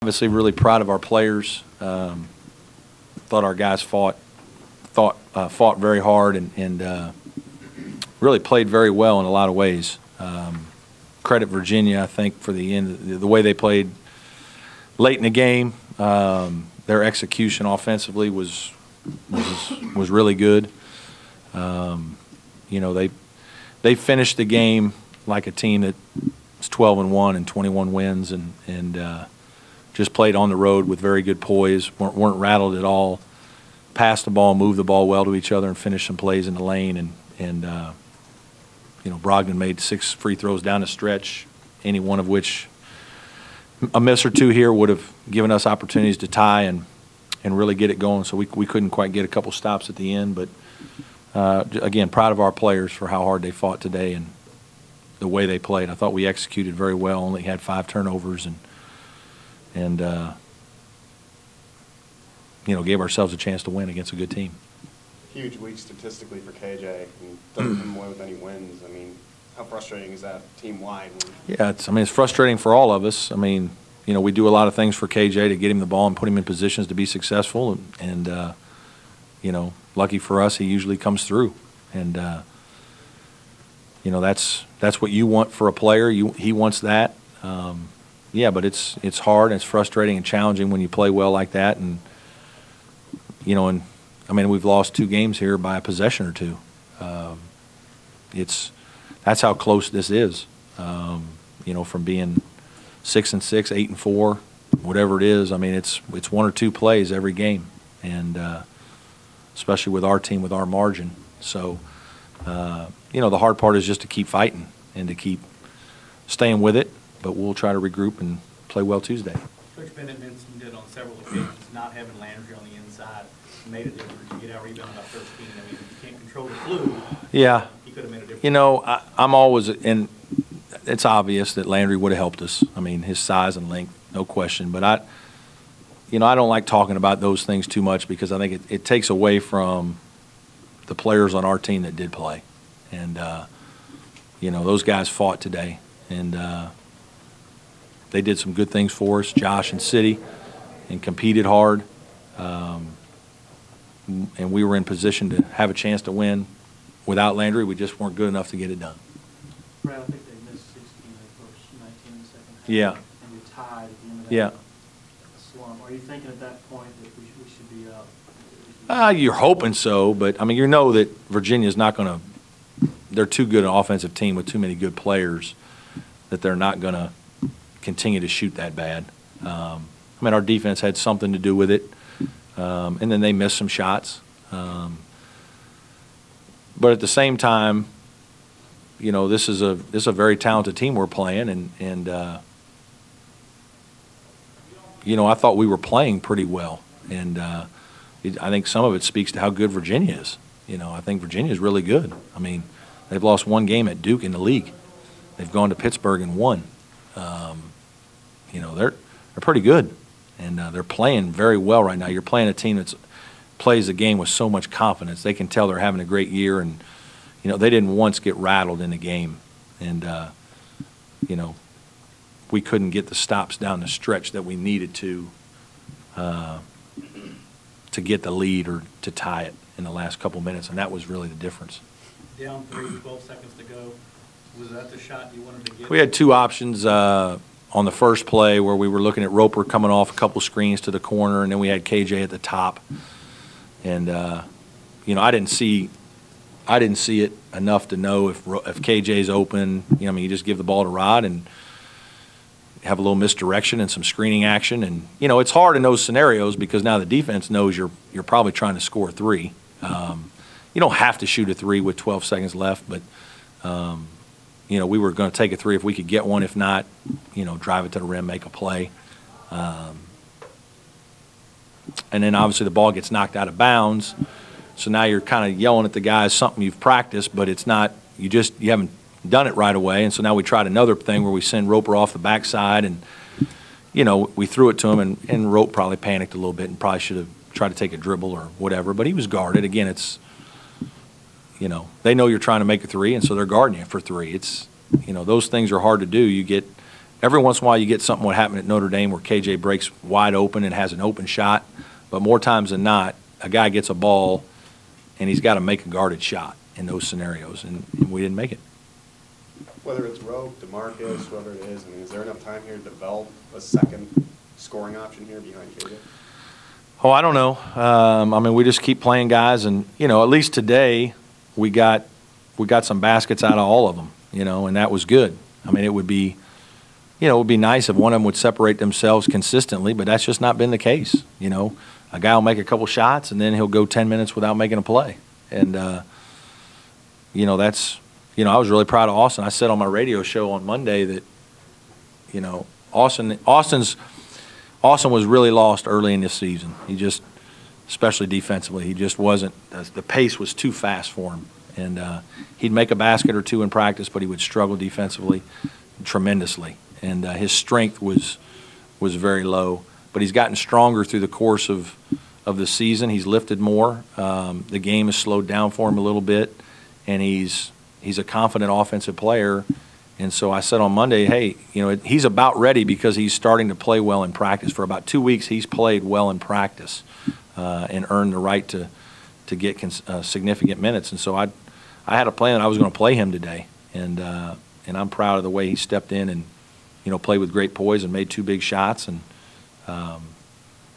obviously really proud of our players. Thought our guys fought very hard and really played very well in a lot of ways. Credit Virginia, I think, for the way they played late in the game. Their execution offensively was really good. You know, they finished the game like a team that was 12-1 and 21 wins, and just played on the road with very good poise. weren't rattled at all. Passed the ball, moved the ball well to each other, and finished some plays in the lane. And you know, Brogdon made 6 free throws down the stretch, any one of which a miss or two here would have given us opportunities to tie and really get it going. So we couldn't quite get a couple stops at the end, but again, proud of our players for how hard they fought today and the way they played. I thought we executed very well. Only had 5 turnovers and you know, gave ourselves a chance to win against a good team. Huge week statistically for KJ, and doesn't come away with any wins. I mean, how frustrating is that team-wide? Yeah, it's frustrating for all of us. I mean, you know, we do a lot of things for KJ to get him the ball and put him in positions to be successful, and you know, lucky for us, he usually comes through. And you know, that's what you want for a player. He wants that. Yeah, but it's hard and it's frustrating and challenging when you play well like that. And you know, and I mean, we've lost 2 games here by a possession or 2. That's how close this is. You know, from being 6-6, 8-4, whatever it is. I mean, it's 1 or 2 plays every game, and especially with our team, with our margin. So, you know, the hard part is just to keep fighting and to keep staying with it. But we'll try to regroup and play well Tuesday. Coach Bennett mentioned it on several occasions, not having Landry on the inside made a difference. You get out rebounded by 13. I mean, you can't control the flu. Yeah. He could have made a difference. You know, I'm always, and it's obvious that Landry would have helped us. I mean, his size and length, no question. But you know, I don't like talking about those things too much because I think it takes away from the players on our team that did play. And, you know, those guys fought today. And they did some good things for us, Josh and City, and competed hard. And we were in position to have a chance to win. Without Landry, we just weren't good enough to get it done. Brad, I think they missed 16 in the first, 19 in the second half. Yeah. And you tied at the end of that Yeah. slump. Are you thinking at that point that we should be up? You're hoping so, but I mean, you know that Virginia's not going to. They're too good an offensive team with too many good players that they're not going to continue to shoot that bad. I mean, our defense had something to do with it, and then they missed some shots. But at the same time, you know, this is a very talented team we're playing, and you know, I thought we were playing pretty well, and I think some of it speaks to how good Virginia is. You know, I think Virginia is really good. I mean, they've lost 1 game at Duke in the league. They've gone to Pittsburgh and won. You know, they're pretty good, and they're playing very well right now. You're playing a team that plays the game with so much confidence. They can tell they're having a great year, and you know, they didn't once get rattled in the game, and you know, we couldn't get the stops down the stretch that we needed to get the lead or to tie it in the last couple minutes, and that was really the difference. Down 3, 12 seconds to go. Was that the shot you wanted to get? We had 2 options on the first play where we were looking at Roper coming off a couple screens to the corner, and then we had KJ at the top. And you know, I didn't see it enough to know if KJ's open. You know, I mean, you just give the ball to Rod and have a little misdirection and some screening action. And you know, it's hard in those scenarios because now the defense knows you're probably trying to score 3. You don't have to shoot a 3 with 12 seconds left, but you know, we were going to take a 3 if we could get one. If not, you know, drive it to the rim, make a play. And then obviously the ball gets knocked out of bounds. So now you're kind of yelling at the guys something you've practiced, but it's not, you haven't done it right away. And so now we tried another thing where we send Roper off the backside, and, you know, we threw it to him, and Rope probably panicked a little bit and probably should have tried to take a dribble or whatever, but he was guarded. Again, it's, you know, they know you're trying to make a 3, and so they're guarding you for 3. It's, you know, those things are hard to do. You get every once in a while you get something what happened at Notre Dame where KJ breaks wide open and has an open shot, but more times than not, a guy gets a ball and he's got to make a guarded shot in those scenarios, and we didn't make it. Whether it's Roque, DeMarcus, whoever it is, I mean, is there enough time here to develop a second scoring option here behind KJ? Oh, I don't know. I mean, we just keep playing guys, and at least today we got some baskets out of all of them, and that was good. I mean, it would be nice if one of them would separate themselves consistently, but that's just not been the case. A guy will make a couple shots and then he'll go 10 minutes without making a play, and that's. I was really proud of Austin. I said on my radio show on Monday that, Austin was really lost early in this season. He just, especially defensively, he just wasn't. The pace was too fast for him, and he'd make a basket or two in practice, but he would struggle defensively tremendously, and his strength was very low. But he's gotten stronger through the course of the season. He's lifted more. The game has slowed down for him a little bit, and he's a confident offensive player. And so I said on Monday, hey, he's about ready because he's starting to play well in practice. For about 2 weeks, he's played well in practice and earned the right to get significant minutes. And so I had a plan that I was going to play him today, and I'm proud of the way he stepped in and played with great poise and made 2 big shots and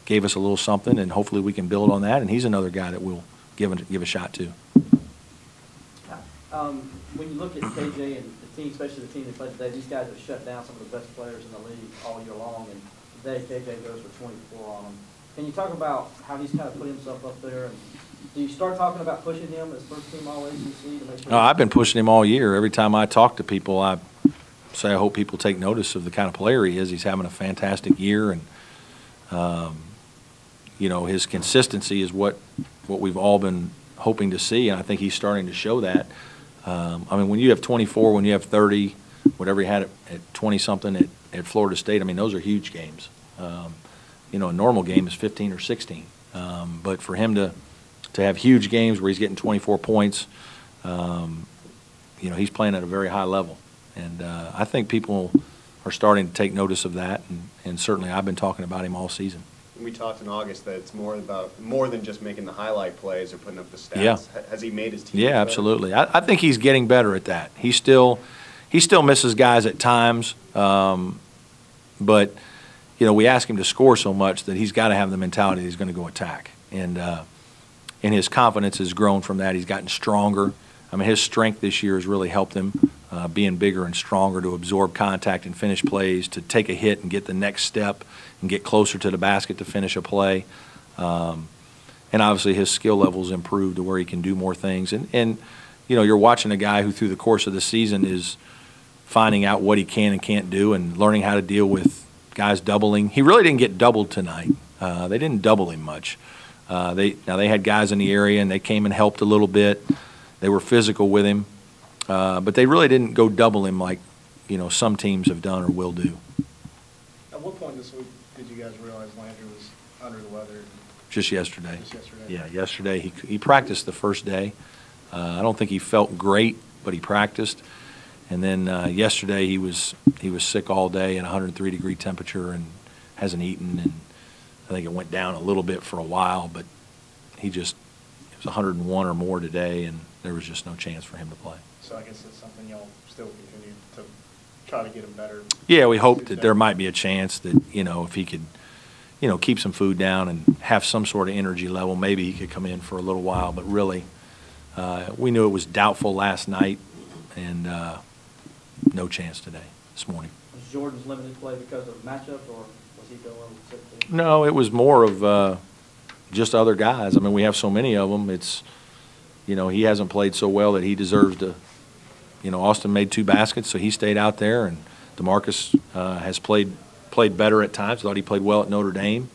gave us a little something. And hopefully we can build on that. And he's another guy that we'll give a shot to. When you look at KJ and the team, especially the team that played today, these guys have shut down some of the best players in the league all year long, and today KJ goes for 24 on them. Can you talk about how he's kind of put himself up there? And do you start talking about pushing him as first team all ACC to make sure? No, I've been pushing him all year. Every time I talk to people, I say I hope people take notice of the kind of player he is. He's having a fantastic year, and his consistency is what we've all been hoping to see, and I think he's starting to show that. I mean, when you have 24, when you have 30, whatever he had at 20-something at Florida State, I mean, those are huge games. A normal game is 15 or 16. But for him to have huge games where he's getting 24 points, he's playing at a very high level. And I think people are starting to take notice of that, and certainly I've been talking about him all season. We talked in August that it's more than just making the highlight plays or putting up the stats. Yeah. Has he made his team Yeah, better? absolutely. I think he's getting better at that. He still misses guys at times, but we ask him to score so much that he's got to have the mentality that he's going to go attack, and his confidence has grown from that. He's gotten stronger. I mean, his strength this year has really helped him, being bigger and stronger to absorb contact and finish plays, to take a hit and get the next step and get closer to the basket to finish a play. And obviously his skill level's improved to where he can do more things. And you're watching a guy who through the course of the season is finding out what he can and can't do and learning how to deal with guys doubling. He really didn't get doubled tonight. They didn't double him much. They had guys in the area, and they came and helped a little bit. They were physical with him, but they really didn't go double him like some teams have done or will do. At what point this week did you guys realize Landry was under the weather? Just yesterday. Just yesterday. Yeah, yesterday. He practiced the first day. I don't think he felt great, but he practiced. And then yesterday he was sick all day at 103-degree temperature and hasn't eaten. And I think it went down a little bit for a while, but it was 101 or more today, and there was just no chance for him to play. So I guess it's something y'all still continue to try to get him better. Yeah, we hope that there might be a chance that if he could keep some food down and have some sort of energy level, maybe he could come in for a little while. But really, we knew it was doubtful last night, and no chance this morning. Was Jordan's limited play because of matchups, or was he going sick too? No, it was more of just other guys. I mean, we have so many of them. It's, he hasn't played so well that he deserves to. Austin made 2 baskets, so he stayed out there, and DeMarcus has played better at times. Thought he played well at Notre Dame.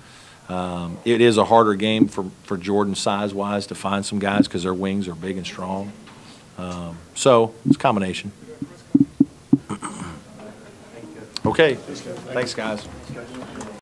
It is a harder game for Jordan size-wise to find some guys because their wings are big and strong. So it's a combination. Okay. Thanks, guys.